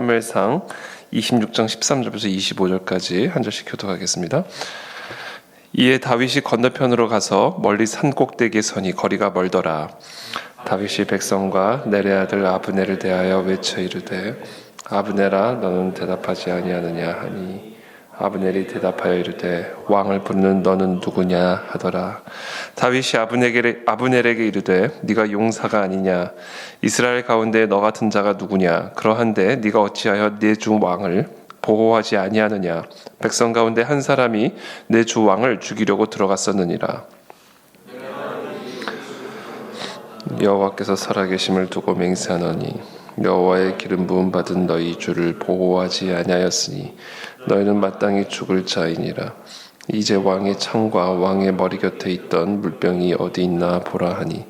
사무엘상 26장 13절부터 25절까지 한 절씩 교독하겠습니다. 이에 다윗이 건너편으로 가서 멀리 산 꼭대기에 서니 거리가 멀더라. 다윗이 백성과 넬의 아들 아브넬을 대하여 외쳐 이르되 아브넬아 너는 대답하지 아니하느냐 하니 아브넬이 대답하여 이르되 왕을 부르는 너는 누구냐 하더라. 다윗이 아브넬에게 이르되 네가 용사가 아니냐 이스라엘 가운데 너 같은 자가 누구냐 그러한데 네가 어찌하여 내 주 왕을 보호하지 아니하느냐 백성 가운데 한 사람이 내 주 왕을 죽이려고 들어갔었느니라. 여호와께서 살아계심을 두고 맹세하노니 여호와의 기름 부음 받은 너희 주를 보호하지 아니하였으니 너희는 마땅히 죽을 자이니라. 이제 왕의 창과 왕의 머리 곁에 있던 물병이 어디 있나 보라 하니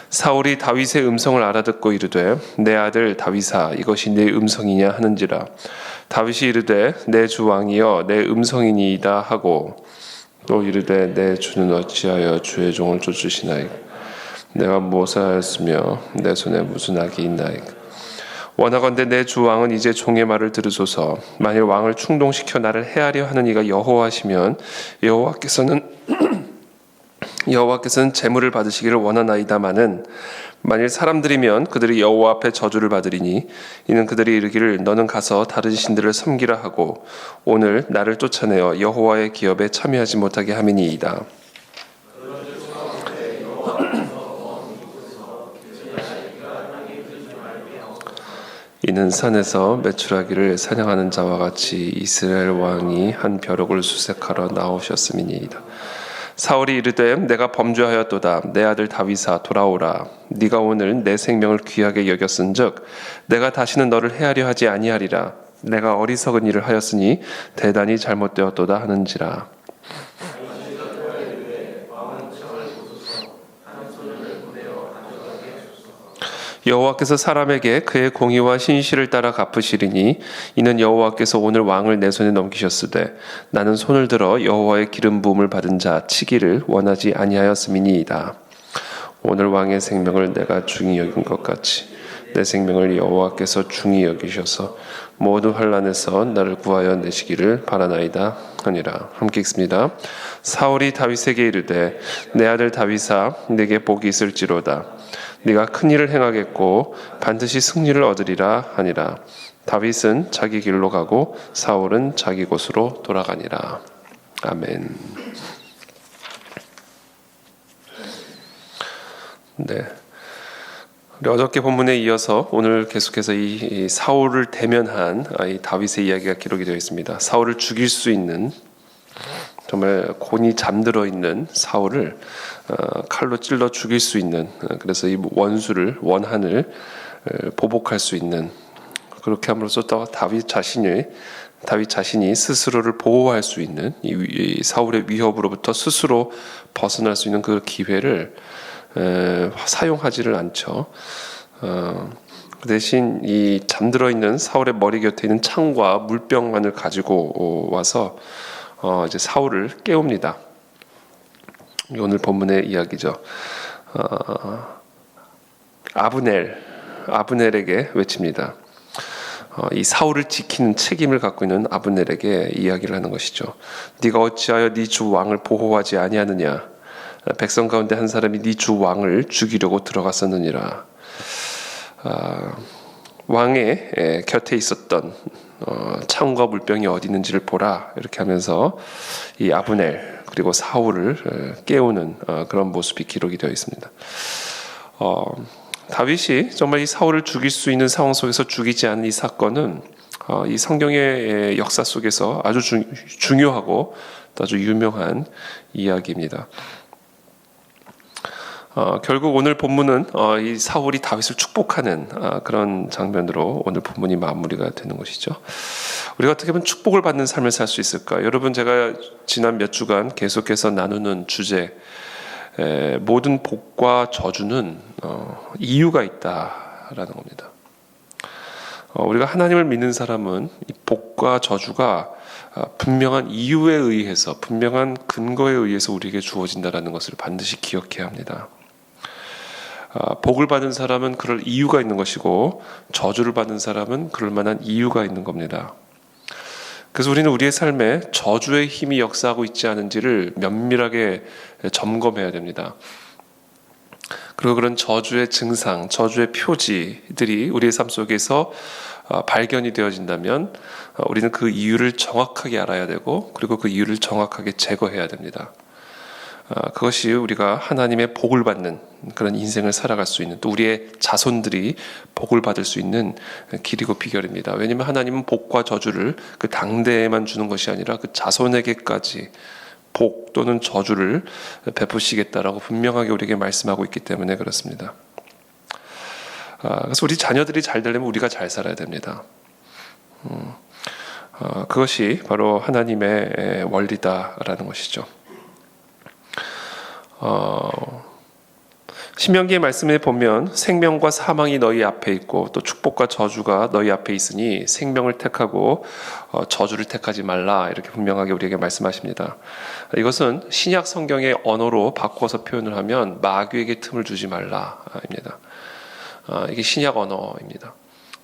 사울이 다윗의 음성을 알아듣고 이르되 내 아들 다윗아 이것이 내 음성이냐 하는지라. 다윗이 이르되 내 주 왕이여 내 음성이니이다 하고 또 이르되 내 주는 어찌하여 주의 종을 쫓으시나이까. 내가 무엇을 하였으며 내 손에 무슨 악이 있나이까. 원하건대 내 주 왕은 이제 종의 말을 들으소서. 만일 왕을 충동시켜 나를 해하려 하는 이가 여호와시면 여호와께서는 재물을 받으시기를 원하나이다마는 만일 사람들이면 그들이 여호와 앞에 저주를 받으리니 이는 그들이 이르기를 너는 가서 다른 신들을 섬기라 하고 오늘 나를 쫓아내어 여호와의 기업에 참여하지 못하게 함이니이다. 이는 산에서 매출하기를 사냥하는 자와 같이 이스라엘 왕이 한 벼룩을 수색하러 나오셨음이니이다. 사울이 이르되 내가 범죄하였도다. 내 아들 다윗아 돌아오라. 네가 오늘 내 생명을 귀하게 여겼은즉 내가 다시는 너를 해하려 하지 아니하리라. 내가 어리석은 일을 하였으니 대단히 잘못되었도다 하는지라. 여호와께서 사람에게 그의 공의와 신실을 따라 갚으시리니 이는 여호와께서 오늘 왕을 내 손에 넘기셨으되 나는 손을 들어 여호와의 기름 부음을 받은 자 치기를 원하지 아니하였음이니이다. 오늘 왕의 생명을 내가 중히 여긴 것 같이 내 생명을 여호와께서 중히 여기셔서 모든 환난에서 나를 구하여 내시기를 바라나이다 하니라. 함께 읽습니다. 사울이 다윗에게 이르되 내 아들 다윗아 내게 복이 있을지로다. 네가 큰 일을 행하겠고 반드시 승리를 얻으리라 하니라. 다윗은 자기 길로 가고 사울은 자기 곳으로 돌아가니라. 아멘. 네. 우리 어저께 본문에 이어서 오늘 계속해서 이 사울을 대면한 이 다윗의 이야기가 기록이 되어 있습니다. 사울을 죽일 수 있는 정말 곤히 잠들어 있는 사울을 칼로 찔러 죽일 수 있는 그래서 이 원한을 보복할 수 있는 그렇게 함으로써 또 다윗 자신이 스스로를 보호할 수 있는 이 사울의 위협으로부터 스스로 벗어날 수 있는 그 기회를 사용하지를 않죠. 그 대신 이 잠들어 있는 사울의 머리 곁에 있는 창과 물병만을 가지고 와서 이제 사울을 깨웁니다. 오늘 본문의 이야기죠. 아브넬에게 외칩니다. 이 사울을 지키는 책임을 갖고 있는 아브넬에게 이야기를 하는 것이죠. 네가 어찌하여 네 주 왕을 보호하지 아니하느냐? 백성 가운데 한 사람이 네 주 왕을 죽이려고 들어갔었느니라. 왕의 곁에 있었던 창과 물병이 어디 있는지를 보라 이렇게 하면서 이 아브넬 그리고 사울을 깨우는 그런 모습이 기록이 되어 있습니다. 다윗이 정말 이 사울을 죽일 수 있는 상황 속에서 죽이지 않은 이 사건은 이 성경의 역사 속에서 아주 중요하고 아주 유명한 이야기입니다. 결국 오늘 본문은 이 사울이 다윗을 축복하는 그런 장면으로 오늘 본문이 마무리가 되는 것이죠. 우리가 어떻게 하면 축복을 받는 삶을 살 수 있을까? 여러분 제가 지난 몇 주간 계속해서 나누는 주제 모든 복과 저주는 이유가 있다라는 겁니다. 우리가 하나님을 믿는 사람은 이 복과 저주가 분명한 이유에 의해서 분명한 근거에 의해서 우리에게 주어진다라는 것을 반드시 기억해야 합니다. 복을 받은 사람은 그럴 이유가 있는 것이고 저주를 받은 사람은 그럴 만한 이유가 있는 겁니다. 그래서 우리는 우리의 삶에 저주의 힘이 역사하고 있지 않은지를 면밀하게 점검해야 됩니다. 그리고 그런 저주의 증상, 저주의 표지들이 우리의 삶 속에서 발견이 되어진다면 우리는 그 이유를 정확하게 알아야 되고 그리고 그 이유를 정확하게 제거해야 됩니다. 그것이 우리가 하나님의 복을 받는 그런 인생을 살아갈 수 있는, 또 우리의 자손들이 복을 받을 수 있는 길이고 비결입니다. 왜냐하면 하나님은 복과 저주를 그 당대에만 주는 것이 아니라 그 자손에게까지 복 또는 저주를 베푸시겠다라고 분명하게 우리에게 말씀하고 있기 때문에 그렇습니다. 그래서 우리 자녀들이 잘 되려면 우리가 잘 살아야 됩니다. 그것이 바로 하나님의 원리다라는 것이죠. 신명기의 말씀에 보면 생명과 사망이 너희 앞에 있고 또 축복과 저주가 너희 앞에 있으니 생명을 택하고 저주를 택하지 말라, 이렇게 분명하게 우리에게 말씀하십니다. 이것은 신약 성경의 언어로 바꿔서 표현을 하면 마귀에게 틈을 주지 말라입니다. 이게 신약 언어입니다.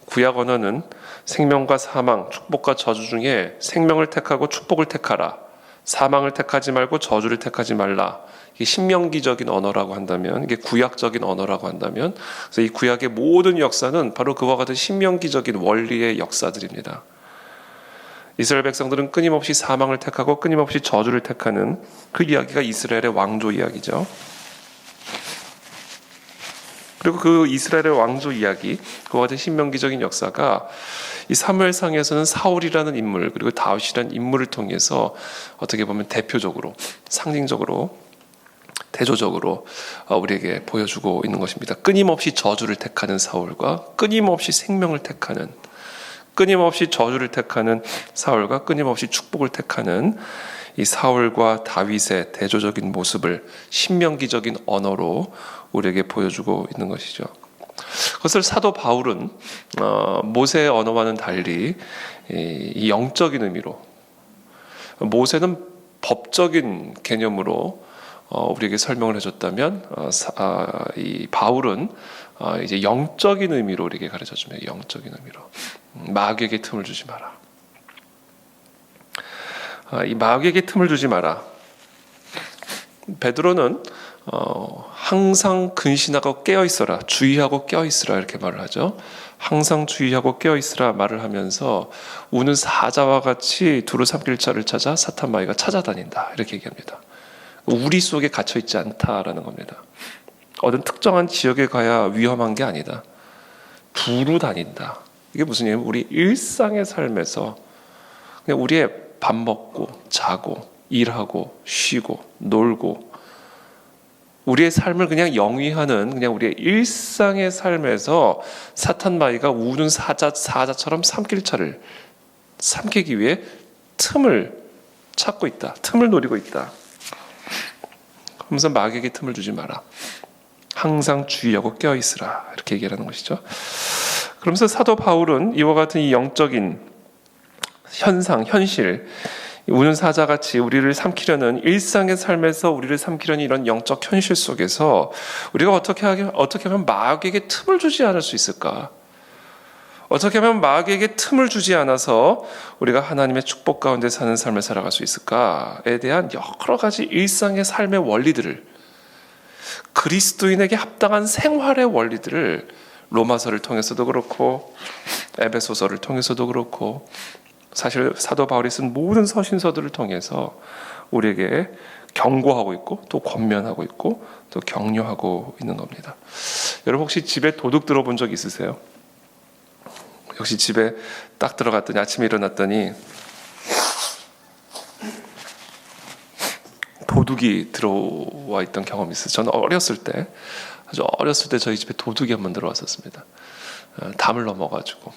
구약 언어는 생명과 사망, 축복과 저주 중에 생명을 택하고 축복을 택하라, 사망을 택하지 말고 저주를 택하지 말라, 이게 신명기적인 언어라고 한다면, 이게 구약적인 언어라고 한다면, 그래서 이 구약의 모든 역사는 바로 그와 같은 신명기적인 원리의 역사들입니다. 이스라엘 백성들은 끊임없이 사망을 택하고 끊임없이 저주를 택하는 그 이야기가 이스라엘의 왕조 이야기죠. 그리고 그 이스라엘의 왕조 이야기, 그와 같은 신명기적인 역사가 이 사무엘상에서는 사울이라는 인물 그리고 다윗이라는 인물을 통해서 어떻게 보면 대표적으로, 상징적으로, 대조적으로 우리에게 보여주고 있는 것입니다. 끊임없이 저주를 택하는 사울과 끊임없이 생명을 택하는, 끊임없이 저주를 택하는 사울과 끊임없이 축복을 택하는 이 사울과 다윗의 대조적인 모습을 신명기적인 언어로 우리에게 보여주고 있는 것이죠. 그것을 사도 바울은 모세의 언어와는 달리 이 영적인 의미로, 모세는 법적인 개념으로 우리에게 설명을 해줬다면 이 바울은 이제 영적인 의미로 우리에게 가르쳐줍니다. 영적인 의미로 마귀에게 틈을 주지 마라. 이 마귀에게 틈을 주지 마라. 베드로는 항상 근신하고 깨어 있어라, 주의하고 깨어 있으라, 이렇게 말을 하죠. 항상 주의하고 깨어 있으라 말을 하면서 우는 사자와 같이 두루 삼킬 자를 찾아 사탄 마귀가 찾아다닌다, 이렇게 얘기합니다. 우리 속에 갇혀 있지 않다라는 겁니다. 어떤 특정한 지역에 가야 위험한 게 아니다. 두루 다닌다. 이게 무슨 얘기냐면 우리 일상의 삶에서 그냥 우리의 밥 먹고 자고 일하고 쉬고 놀고 우리의 삶을 그냥 영위하는 그냥 우리의 일상의 삶에서 사탄 마귀가 우는 사자처럼 삼키기 위해 틈을 찾고 있다. 틈을 노리고 있다. 그러면서 마귀에게 틈을 주지 마라. 항상 주의하고 깨어 있으라, 이렇게 얘기하는 것이죠. 그러면서 사도 바울은 이와 같은 이 영적인 현상, 현실, 우는 사자같이 우리를 삼키려는 일상의 삶에서 우리를 삼키려는 이런 영적 현실 속에서 우리가 어떻게 하면 마귀에게 틈을 주지 않을 수 있을까? 어떻게 하면 마귀에게 틈을 주지 않아서 우리가 하나님의 축복 가운데 사는 삶을 살아갈 수 있을까에 대한 여러 가지 일상의 삶의 원리들을, 그리스도인에게 합당한 생활의 원리들을 로마서를 통해서도 그렇고 에베소서를 통해서도 그렇고 사실 사도 바울이 쓴 모든 서신서들을 통해서 우리에게 경고하고 있고 또 권면하고 있고 또 격려하고 있는 겁니다. 여러분 혹시 집에 도둑 들어본 적 있으세요? 역시 집에 딱 들어갔더니 아침에 일어났더니 도둑이 들어와 있던 경험이 있어요. 저는 아주 어렸을 때 저희 집에 도둑이 한 번 들어왔었습니다. 담을 넘어가지고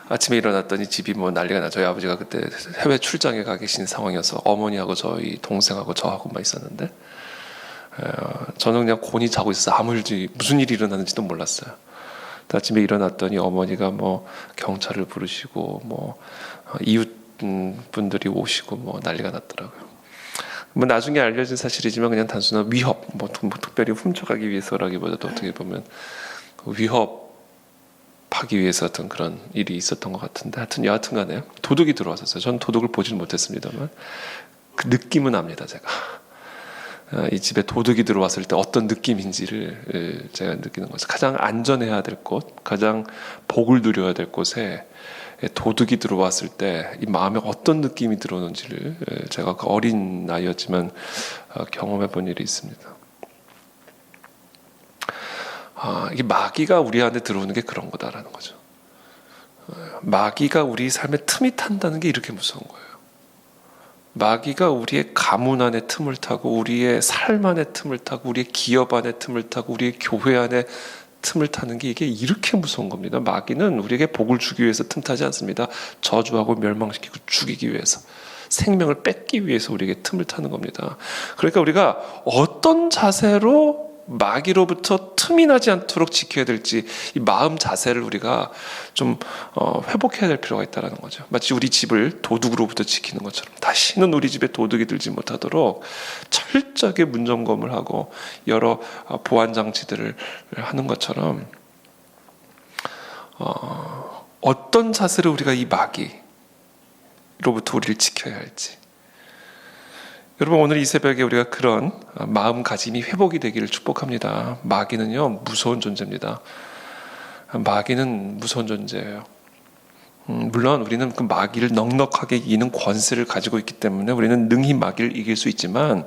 아침에 일어났더니 집이 뭐 난리가 나. 저희 아버지가 그때 해외 출장에 가 계신 상황이어서 어머니하고 저희 동생하고 저하고만 있었는데 저는 그냥 곤히 자고 있어서 무슨 일이 일어나는지도 몰랐어요. 아침에 일어났더니 어머니가 뭐 경찰을 부르시고 뭐 이웃 분들이 오시고 뭐 난리가 났더라고요. 뭐 나중에 알려진 사실이지만 그냥 단순한 위협, 뭐 특별히 훔쳐가기 위해서라기보다도 어떻게 보면 위협하기 위해서 어떤 그런 일이 있었던 것 같은데, 하여튼 여하튼간에 도둑이 들어왔었어요. 저는 도둑을 보지는 못했습니다만 그 느낌은 압니다. 제가 이 집에 도둑이 들어왔을 때 어떤 느낌인지를 제가 느끼는 거죠. 가장 안전해야 될 곳, 가장 복을 누려야 될 곳에 도둑이 들어왔을 때 이 마음에 어떤 느낌이 들어오는지를 제가 그 어린 나이였지만 경험해 본 일이 있습니다. 이게 마귀가 우리 안에 들어오는 게 그런 거다라는 거죠. 마귀가 우리 삶에 틈이 탄다는 게 이렇게 무서운 거예요. 마귀가 우리의 가문 안에 틈을 타고, 우리의 삶 안에 틈을 타고, 우리의 기업 안에 틈을 타고, 우리의 교회 안에 틈을 타는 게 이게 이렇게 무서운 겁니다. 마귀는 우리에게 복을 주기 위해서 틈타지 않습니다. 저주하고 멸망시키고 죽이기 위해서, 생명을 뺏기 위해서 우리에게 틈을 타는 겁니다. 그러니까 우리가 어떤 자세로 마귀로부터 틈이 나지 않도록 지켜야 될지, 이 마음 자세를 우리가 좀 회복해야 될 필요가 있다는 거죠. 마치 우리 집을 도둑으로부터 지키는 것처럼 다시는 우리 집에 도둑이 들지 못하도록 철저하게 문점검을 하고 여러 보안 장치들을 하는 것처럼, 어떤 자세로 우리가 이 마귀로부터 우리를 지켜야 할지, 여러분, 오늘 이 새벽에 우리가 그런 마음가짐이 회복이 되기를 축복합니다. 마귀는요, 무서운 존재입니다. 마귀는 무서운 존재예요. 물론 우리는 그 마귀를 넉넉하게 이기는 권세를 가지고 있기 때문에 우리는 능히 마귀를 이길 수 있지만,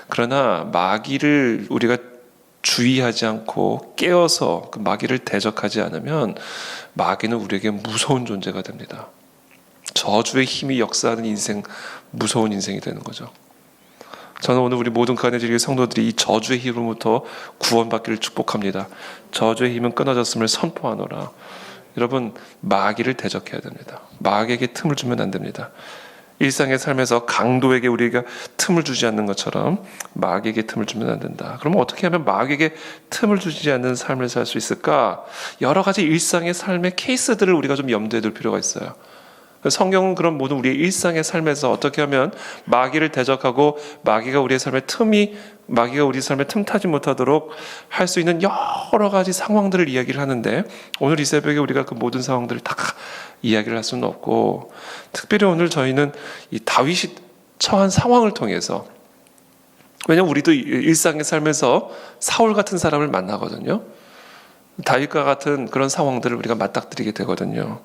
그러나 마귀를 우리가 주의하지 않고 깨어서 그 마귀를 대적하지 않으면 마귀는 우리에게 무서운 존재가 됩니다. 저주의 힘이 역사하는 인생, 무서운 인생이 되는 거죠. 저는 오늘 우리 모든 가네지리 성도들이 이 저주의 힘으로부터 구원받기를 축복합니다. 저주의 힘은 끊어졌음을 선포하노라. 여러분, 마귀를 대적해야 됩니다. 마귀에게 틈을 주면 안 됩니다. 일상의 삶에서 강도에게 우리가 틈을 주지 않는 것처럼 마귀에게 틈을 주면 안 된다. 그러면 어떻게 하면 마귀에게 틈을 주지 않는 삶을 살 수 있을까? 여러 가지 일상의 삶의 케이스들을 우리가 좀 염두에 둘 필요가 있어요. 성경은 그런 모든 우리의 일상의 삶에서 어떻게 하면 마귀를 대적하고 마귀가 우리 삶에 틈타지 못하도록 할 수 있는 여러 가지 상황들을 이야기를 하는데, 오늘 이 새벽에 우리가 그 모든 상황들을 다 이야기를 할 수는 없고, 특별히 오늘 저희는 이 다윗이 처한 상황을 통해서, 왜냐하면 우리도 일상의 삶에서 사울 같은 사람을 만나거든요. 다윗과 같은 그런 상황들을 우리가 맞닥뜨리게 되거든요.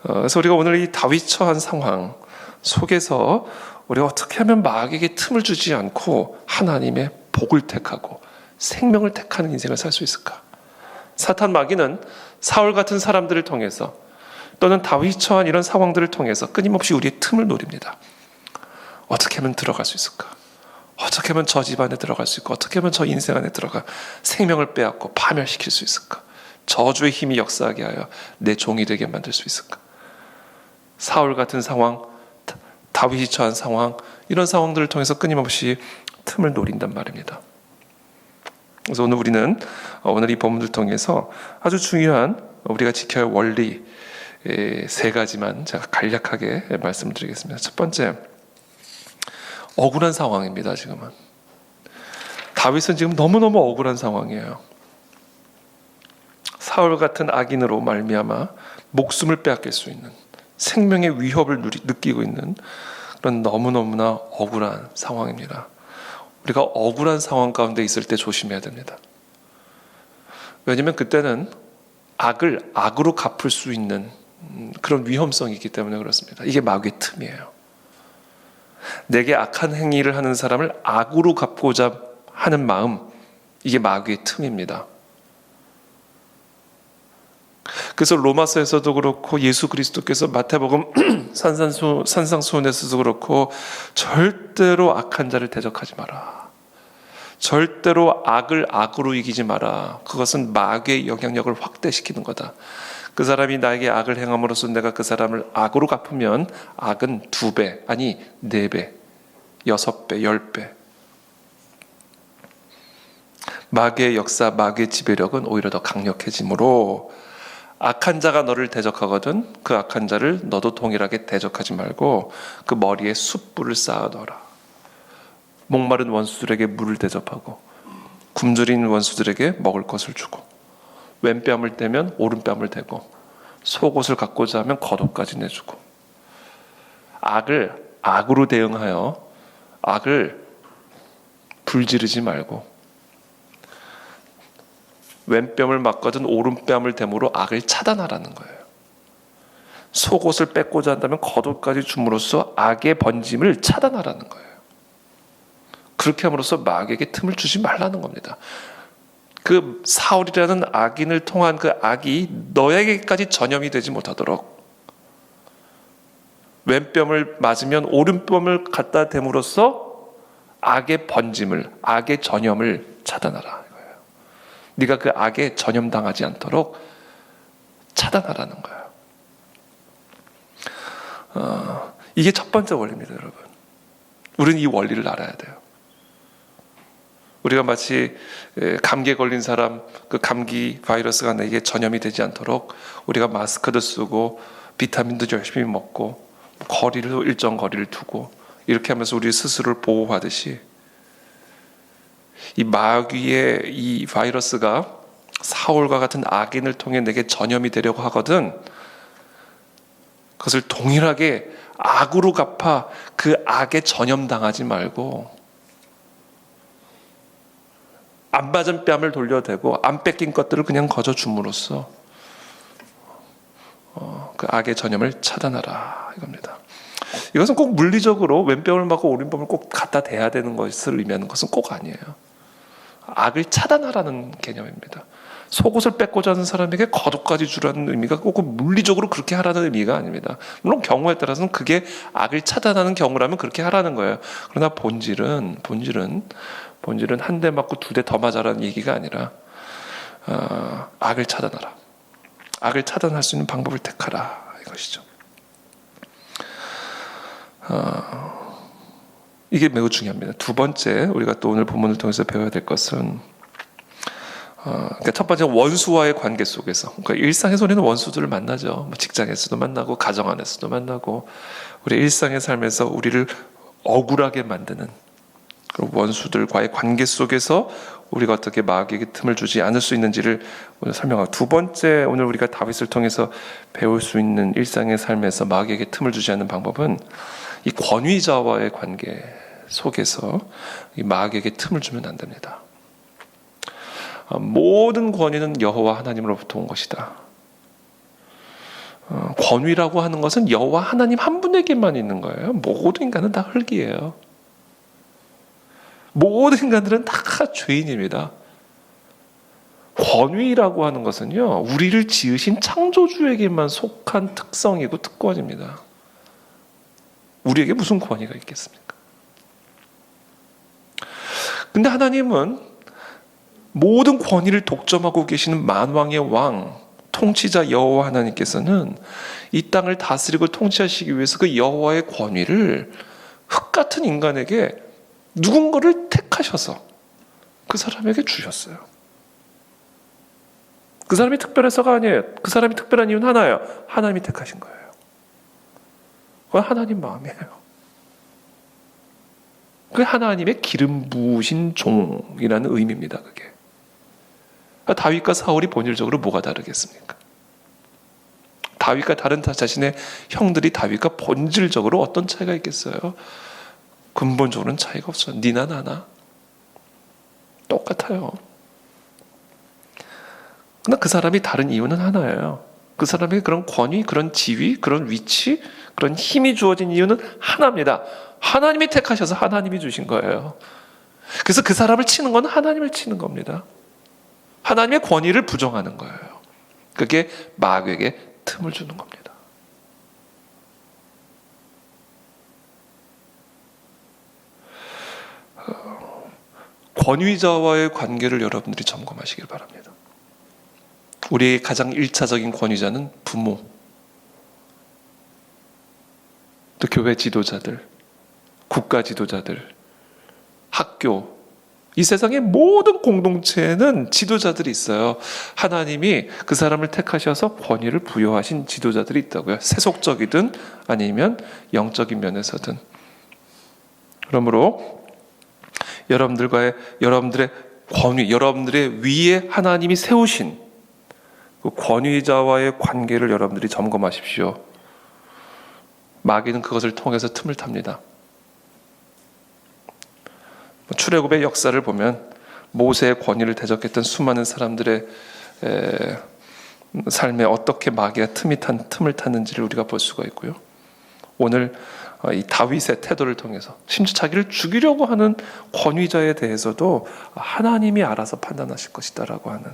그래서 우리가 오늘 이 다윗 처한 상황 속에서 우리가 어떻게 하면 마귀에게 틈을 주지 않고 하나님의 복을 택하고 생명을 택하는 인생을 살 수 있을까? 사탄 마귀는 사울 같은 사람들을 통해서, 또는 다윗 처한 이런 상황들을 통해서 끊임없이 우리의 틈을 노립니다. 어떻게 하면 들어갈 수 있을까? 어떻게 하면 저 집 안에 들어갈 수 있고, 어떻게 하면 저 인생 안에 들어가 생명을 빼앗고 파멸시킬 수 있을까? 저주의 힘이 역사하게 하여 내 종이 되게 만들 수 있을까? 사울 같은 상황, 다윗이 처한 상황, 이런 상황들을 통해서 끊임없이 틈을 노린단 말입니다. 그래서 오늘 우리는 오늘 이 본문을 통해서 아주 중요한 우리가 지켜야 할 원리 세 가지만 제가 간략하게 말씀드리겠습니다. 첫 번째, 억울한 상황입니다. 지금은 다윗은 지금 너무너무 억울한 상황이에요. 사울 같은 악인으로 말미암아 목숨을 빼앗길 수 있는, 생명의 위협을 느끼고 있는 그런 너무너무나 억울한 상황입니다. 우리가 억울한 상황 가운데 있을 때 조심해야 됩니다. 왜냐하면 그때는 악을 악으로 갚을 수 있는 그런 위험성이 있기 때문에 그렇습니다. 이게 마귀의 틈이에요. 내게 악한 행위를 하는 사람을 악으로 갚고자 하는 마음, 이게 마귀의 틈입니다. 그래서 로마서에서도 그렇고 예수 그리스도께서 마태복음 산상수훈에서도 그렇고 절대로 악한 자를 대적하지 마라. 절대로 악을 악으로 이기지 마라. 그것은 마귀의 영향력을 확대시키는 거다. 그 사람이 나에게 악을 행함으로써 내가 그 사람을 악으로 갚으면 악은 2배, 아니 4배, 6배, 10배. 마귀의 역사, 마귀의 지배력은 오히려 더 강력해지므로 악한 자가 너를 대적하거든 그 악한 자를 너도 동일하게 대적하지 말고 그 머리에 숯불을 쌓아둬라. 목마른 원수들에게 물을 대접하고 굶주린 원수들에게 먹을 것을 주고 왼뺨을 떼면 오른뺨을 대고 속옷을 갖고자 하면 겉옷까지 내주고 악을 악으로 대응하여 악을 불지르지 말고 왼뺨을 맞거든 오른뺨을 대므로 악을 차단하라는 거예요. 속옷을 뺏고자 한다면 겉옷까지 줌으로써 악의 번짐을 차단하라는 거예요. 그렇게 함으로써 마귀에게 틈을 주지 말라는 겁니다. 그 사울이라는 악인을 통한 그 악이 너에게까지 전염이 되지 못하도록 왼뺨을 맞으면 오른뺨을 갖다 댐으로써 악의 번짐을, 악의 전염을 차단하라 이거예요. 네가 그 악에 전염당하지 않도록 차단하라는 거예요. 이게 첫 번째 원리입니다, 여러분. 우리는 이 원리를 알아야 돼요. 우리가 마치 감기에 걸린 사람, 그 감기 바이러스가 내게 전염이 되지 않도록 우리가 마스크도 쓰고 비타민도 열심히 먹고 일정 거리를 두고 이렇게 하면서 우리 스스로를 보호하듯이 이 마귀의 이 바이러스가 사울과 같은 악인을 통해 내게 전염이 되려고 하거든 그것을 동일하게 악으로 갚아 그 악에 전염당하지 말고 안 맞은 뺨을 돌려대고 안 뺏긴 것들을 그냥 거저 줌으로써 그 악의 전염을 차단하라 이겁니다. 이것은 꼭 물리적으로 왼뺨을 맞고 오른뺨을 꼭 갖다 대야 되는 것을 의미하는 것은 꼭 아니에요. 악을 차단하라는 개념입니다. 속옷을 뺏고자 하는 사람에게 겉옷까지 주라는 의미가 꼭 물리적으로 그렇게 하라는 의미가 아닙니다. 물론 경우에 따라서는 그게 악을 차단하는 경우라면 그렇게 하라는 거예요. 그러나 본질은 한 대 맞고 두 대 더 맞아라는 얘기가 아니라 악을 차단하라. 악을 차단할 수 있는 방법을 택하라 이것이죠. 이게 매우 중요합니다. 두 번째 우리가 또 오늘 본문을 통해서 배워야 될 것은 그러니까 첫 번째 원수와의 관계 속에서 그러니까 일상에서 우리는 원수들을 만나죠. 직장에서도 만나고 가정 안에서도 만나고 우리 일상의 삶에서 우리를 억울하게 만드는 원수들과의 관계 속에서 우리가 어떻게 마귀에게 틈을 주지 않을 수 있는지를 오늘 설명하고 두 번째 오늘 우리가 다윗을 통해서 배울 수 있는 일상의 삶에서 마귀에게 틈을 주지 않는 방법은 이 권위자와의 관계 속에서 이 마귀에게 틈을 주면 안 됩니다. 모든 권위는 여호와 하나님으로부터 온 것이다. 권위라고 하는 것은 여호와 하나님 한 분에게만 있는 거예요. 모든 인간은 다 흙이에요. 모든 인간들은 다 죄인입니다. 권위라고 하는 것은요, 우리를 지으신 창조주에게만 속한 특성이고 특권입니다. 우리에게 무슨 권위가 있겠습니까? 근데 하나님은 모든 권위를 독점하고 계시는 만왕의 왕, 통치자 여호와 하나님께서는 이 땅을 다스리고 통치하시기 위해서 그 여호와의 권위를 흙 같은 인간에게 누군가를 택하셔서 그 사람에게 주셨어요. 그 사람이 특별해서가 아니에요. 그 사람이 특별한 이유는 하나예요. 하나님이 택하신 거예요. 그건 하나님 마음이에요. 그게 하나님의 기름 부으신 종이라는 의미입니다. 그게. 다윗과 사울이 본질적으로 뭐가 다르겠습니까? 다윗과 다른 자신의 형들이 다윗과 본질적으로 어떤 차이가 있겠어요? 근본적으로는 차이가 없어요. 니나 나나 똑같아요. 그러나 그 사람이 다른 이유는 하나예요. 그 사람에게 그런 권위, 그런 지위, 그런 위치, 그런 힘이 주어진 이유는 하나입니다. 하나님이 택하셔서 하나님이 주신 거예요. 그래서 그 사람을 치는 건 하나님을 치는 겁니다. 하나님의 권위를 부정하는 거예요. 그게 마귀에게 틈을 주는 겁니다. 권위자와의 관계를 여러분들이 점검하시길 바랍니다. 우리의 가장 1차적인 권위자는 부모, 또 교회 지도자들, 국가 지도자들, 학교, 이 세상의 모든 공동체에는 지도자들이 있어요. 하나님이 그 사람을 택하셔서 권위를 부여하신 지도자들이 있다고요. 세속적이든 아니면 영적인 면에서든. 그러므로 여러분들의 권위, 여러분들의 위에 하나님이 세우신 그 권위자와의 관계를 여러분들이 점검하십시오. 마귀는 그것을 통해서 틈을 탑니다. 출애굽의 역사를 보면 모세의 권위를 대적했던 수많은 사람들의 삶에 어떻게 마귀가 틈을 탔는지를 우리가 볼 수가 있고요. 오늘 이 다윗의 태도를 통해서 심지어 자기를 죽이려고 하는 권위자에 대해서도 하나님이 알아서 판단하실 것이다라고 하는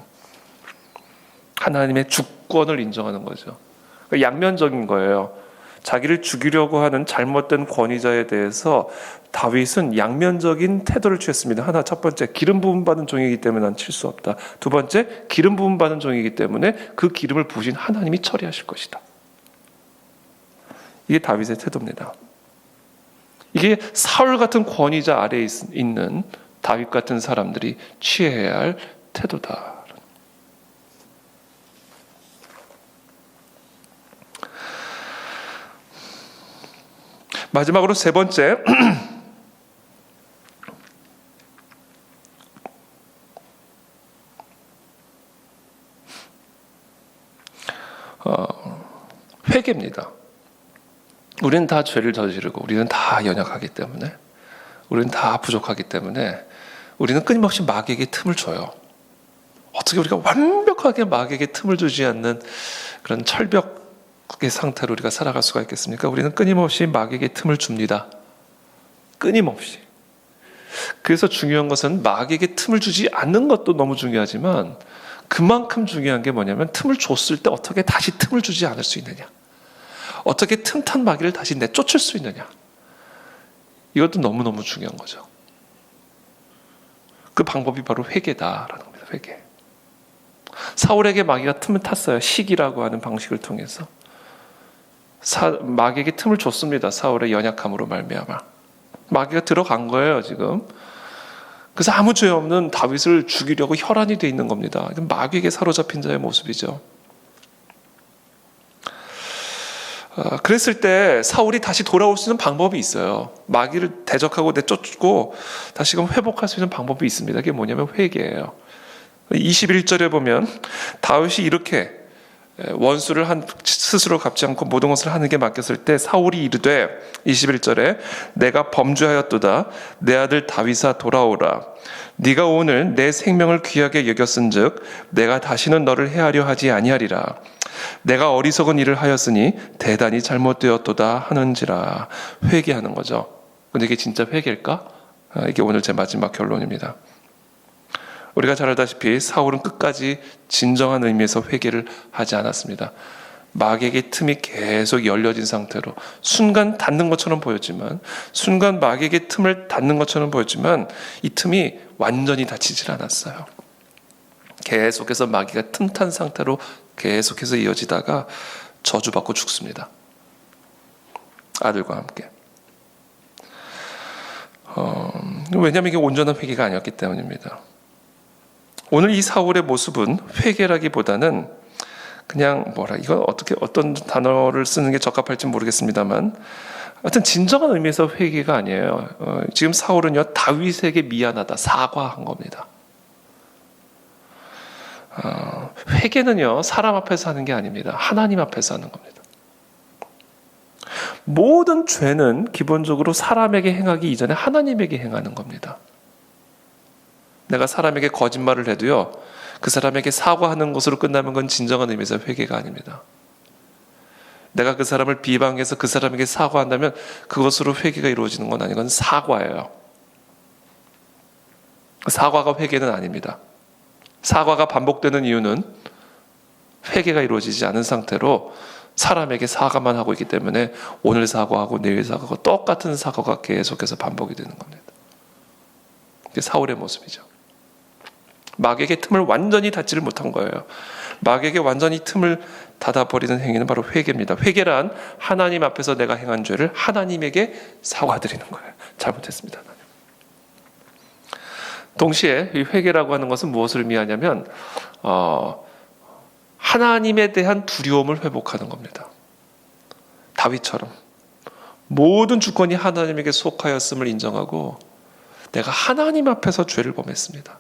하나님의 주권을 인정하는 거죠. 그러니까 양면적인 거예요. 자기를 죽이려고 하는 잘못된 권위자에 대해서 다윗은 양면적인 태도를 취했습니다. 하나, 첫 번째, 기름 부음 받은 종이기 때문에 난 칠 수 없다. 두 번째, 기름 부음 받은 종이기 때문에 그 기름을 부으신 하나님이 처리하실 것이다. 이게 다윗의 태도입니다. 이게 사울 같은 권위자 아래에 있는 다윗 같은 사람들이 취해야 할 태도다. 마지막으로 세 번째, 회개입니다. 우리는 다 죄를 저지르고 우리는 다 연약하기 때문에 우리는 다 부족하기 때문에 우리는 끊임없이 마귀에게 틈을 줘요. 어떻게 우리가 완벽하게 마귀에게 틈을 주지 않는 그런 철벽의 상태로 우리가 살아갈 수가 있겠습니까? 우리는 끊임없이 마귀에게 틈을 줍니다. 끊임없이. 그래서 중요한 것은 마귀에게 틈을 주지 않는 것도 너무 중요하지만 그만큼 중요한 게 뭐냐면 틈을 줬을 때 어떻게 다시 틈을 주지 않을 수 있느냐, 어떻게 틈탄 마귀를 다시 내쫓을 수 있느냐, 이것도 너무너무 중요한 거죠. 그 방법이 바로 회개다라는 겁니다. 회개. 사울에게 마귀가 틈을 탔어요. 시기라고 하는 방식을 통해서 마귀에게 틈을 줬습니다. 사울의 연약함으로 말미암아 마귀가 들어간 거예요 지금. 그래서 아무 죄 없는 다윗을 죽이려고 혈안이 돼 있는 겁니다. 마귀에게 사로잡힌 자의 모습이죠. 그랬을 때 사울이 다시 돌아올 수 있는 방법이 있어요. 마귀를 대적하고 내쫓고 다시금 회복할 수 있는 방법이 있습니다. 그게 뭐냐면 회개예요. 21절에 보면 다윗이 이렇게 원수를 스스로 갚지 않고 모든 것을 하는게 맡겼을 때 사울이 이르되 21절에 내가 범죄하였도다. 내 아들 다윗아 돌아오라. 네가 오늘 내 생명을 귀하게 여겼은즉 내가 다시는 너를 해하려 하지 아니하리라. 내가 어리석은 일을 하였으니 대단히 잘못되었도다 하는지라. 회개하는 거죠. 근데 이게 진짜 회개일까? 이게 오늘 제 마지막 결론입니다. 우리가 잘 알다시피 사울은 끝까지 진정한 의미에서 회개를 하지 않았습니다. 마귀에게 틈이 계속 열려진 상태로 순간 닫는 것처럼 보였지만, 순간 마귀에게 틈을 닫는 것처럼 보였지만 이 틈이 완전히 닫히질 않았어요. 계속해서 마귀가 틈탄 상태로 계속해서 이어지다가 저주받고 죽습니다. 아들과 함께. 왜냐하면 이게 온전한 회개가 아니었기 때문입니다. 오늘 이 사울의 모습은 회개라기보다는 그냥 이건 어떤 단어를 쓰는 게 적합할지 모르겠습니다만 하여튼 진정한 의미에서 회개가 아니에요. 지금 사울은요 다윗에게 미안하다 사과한 겁니다. 회개는요 사람 앞에서 하는 게 아닙니다. 하나님 앞에서 하는 겁니다. 모든 죄는 기본적으로 사람에게 행하기 이전에 하나님에게 행하는 겁니다. 내가 사람에게 거짓말을 해도요 그 사람에게 사과하는 것으로 끝나면 건 진정한 의미에서 회개가 아닙니다. 내가 그 사람을 비방해서 그 사람에게 사과한다면 그것으로 회개가 이루어지는 건 아니고 사과예요. 사과가 회개는 아닙니다. 사과가 반복되는 이유는 회개가 이루어지지 않은 상태로 사람에게 사과만 하고 있기 때문에 오늘 사과하고 내일 사과하고 똑같은 사과가 계속해서 반복이 되는 겁니다. 이게 사울의 모습이죠. 마귀에게 틈을 완전히 닫지를 못한 거예요. 마귀에게 완전히 틈을 닫아버리는 행위는 바로 회개입니다. 회개란 하나님 앞에서 내가 행한 죄를 하나님에게 사과드리는 거예요. 잘못했습니다. 동시에 이 회개라고 하는 것은 무엇을 의미하냐면 하나님에 대한 두려움을 회복하는 겁니다. 다윗처럼 모든 주권이 하나님에게 속하였음을 인정하고 내가 하나님 앞에서 죄를 범했습니다.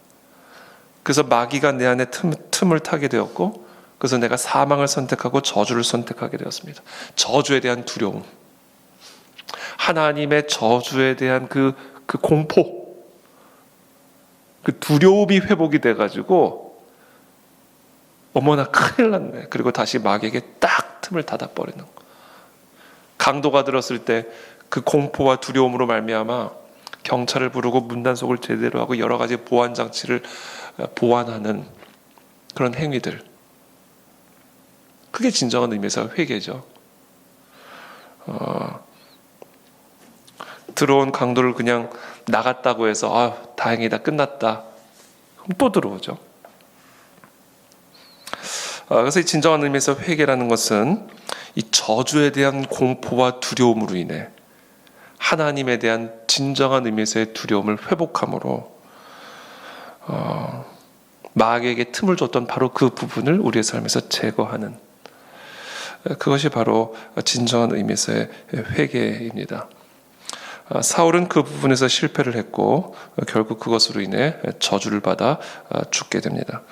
그래서 마귀가 내 안에 틈을 타게 되었고, 그래서 내가 사망을 선택하고 저주를 선택하게 되었습니다. 저주에 대한 두려움, 하나님의 저주에 대한 그 공포, 그 두려움이 회복이 돼가지고 어머나 큰일 났네. 그리고 다시 마귀에게 딱 틈을 닫아버리는 거. 강도가 들었을 때 그 공포와 두려움으로 말미암아 경찰을 부르고 문단속을 제대로 하고 여러 가지 보안 장치를 보완하는 그런 행위들, 그게 진정한 의미에서 회개죠. 들어온 강도를 그냥 나갔다고 해서 다행이다 끝났다, 그럼 또 들어오죠. 그래서 이 진정한 의미에서 회개라는 것은 이 저주에 대한 공포와 두려움으로 인해 하나님에 대한 진정한 의미에서의 두려움을 회복함으로 마귀에게 틈을 줬던 바로 그 부분을 우리의 삶에서 제거하는, 그것이 바로 진정한 의미에서의 회개입니다. 사울은 그 부분에서 실패를 했고 결국 그것으로 인해 저주를 받아 죽게 됩니다.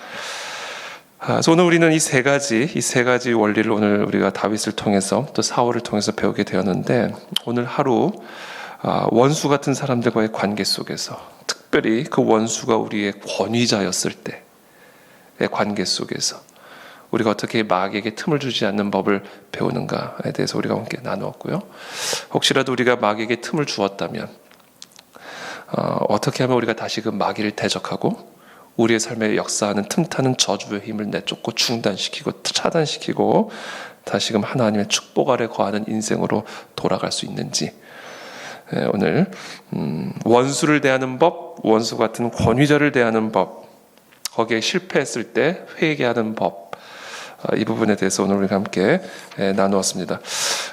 그래서 오늘 우리는 이 세 가지 원리를 오늘 우리가 다윗을 통해서 또 사울을 통해서 배우게 되었는데, 오늘 하루 원수 같은 사람들과의 관계 속에서, 특별히 그 원수가 우리의 권위자였을 때의 관계 속에서 우리가 어떻게 마귀에게 틈을 주지 않는 법을 배우는가에 대해서 우리가 함께 나누었고요. 혹시라도 우리가 마귀에게 틈을 주었다면 어떻게 하면 우리가 다시 그 마귀를 대적하고 우리의 삶에 역사하는 틈타는 저주의 힘을 내쫓고 중단시키고 차단시키고 다시금 하나님의 축복 아래 거하는 인생으로 돌아갈 수 있는지, 오늘 원수를 대하는 법, 원수 같은 권위자를 대하는 법, 거기에 실패했을 때 회개하는 법, 이 부분에 대해서 오늘 우리가 함께 나누었습니다.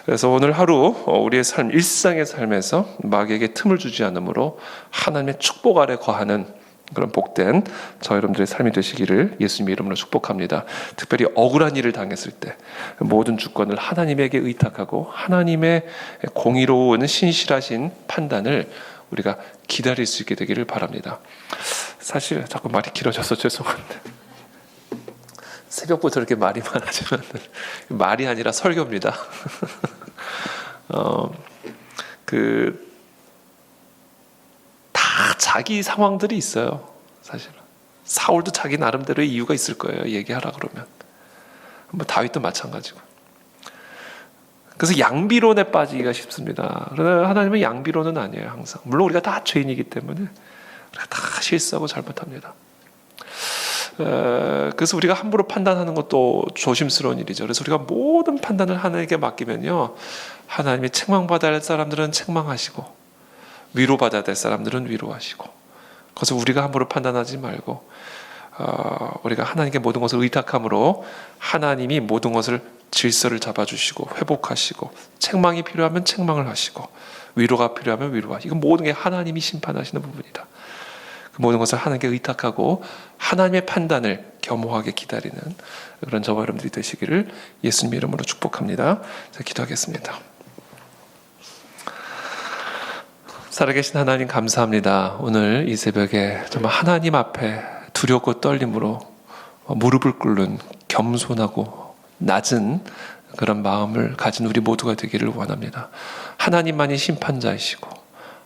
그래서 오늘 하루 우리의 삶, 일상의 삶에서 마귀에게 틈을 주지 않으므로 하나님의 축복 아래 거하는 그런 복된 저 여러분들의 삶이 되시기를 예수님의 이름으로 축복합니다. 특별히 억울한 일을 당했을 때 모든 주권을 하나님에게 의탁하고 하나님의 공의로운 신실하신 판단을 우리가 기다릴 수 있게 되기를 바랍니다. 사실 자꾸 말이 길어져서 죄송한데 새벽부터 이렇게 말이 많아지면 말이 아니라 설교입니다. 다 자기 상황들이 있어요. 사실은 사울도 자기 나름대로의 이유가 있을 거예요. 얘기하라 그러면. 뭐 다윗도 마찬가지고. 그래서 양비론에 빠지기가 쉽습니다. 그러나 하나님은 양비론은 아니에요. 항상. 물론 우리가 다 죄인이기 때문에 우리가 다 실수하고 잘못합니다. 그래서 우리가 함부로 판단하는 것도 조심스러운 일이죠. 그래서 우리가 모든 판단을 하나님께 맡기면요, 하나님이 책망받아야 할 사람들은 책망하시고 위로받아야 될 사람들은 위로하시고, 그래서 우리가 함부로 판단하지 말고 우리가 하나님께 모든 것을 의탁함으로 하나님이 모든 것을 질서를 잡아주시고 회복하시고, 책망이 필요하면 책망을 하시고 위로가 필요하면 위로하시고, 이건 모든 게 하나님이 심판하시는 부분이다. 그 모든 것을 하나님께 의탁하고 하나님의 판단을 겸허하게 기다리는 그런 저와 여러분들이 되시기를 예수님 이름으로 축복합니다. 자, 기도하겠습니다. 살아계신 하나님 감사합니다. 오늘 이 새벽에 정말 하나님 앞에 두렵고 떨림으로 무릎을 꿇는 겸손하고 낮은 그런 마음을 가진 우리 모두가 되기를 원합니다. 하나님만이 심판자이시고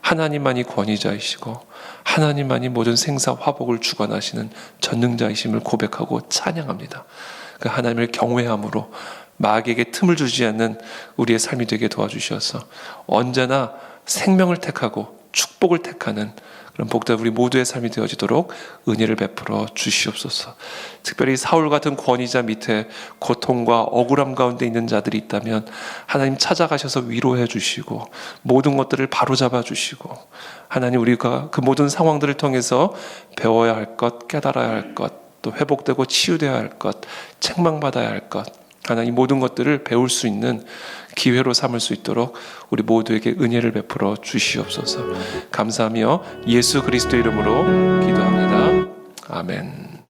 하나님만이 권위자이시고 하나님만이 모든 생사 화복을 주관하시는 전능자이심을 고백하고 찬양합니다. 그 하나님을 경외함으로 마귀에게 틈을 주지 않는 우리의 삶이 되게 도와주셔서 언제나 생명을 택하고 축복을 택하는 그런 복된 우리 모두의 삶이 되어지도록 은혜를 베풀어 주시옵소서. 특별히 사울 같은 권위자 밑에 고통과 억울함 가운데 있는 자들이 있다면 하나님 찾아가셔서 위로해 주시고 모든 것들을 바로잡아 주시고, 하나님 우리가 그 모든 상황들을 통해서 배워야 할 것, 깨달아야 할 것, 또 회복되고 치유되어야 할 것, 책망받아야 할 것, 하나님 모든 것들을 배울 수 있는 기회로 삼을 수 있도록 우리 모두에게 은혜를 베풀어 주시옵소서. 감사하며 예수 그리스도 이름으로 기도합니다. 아멘.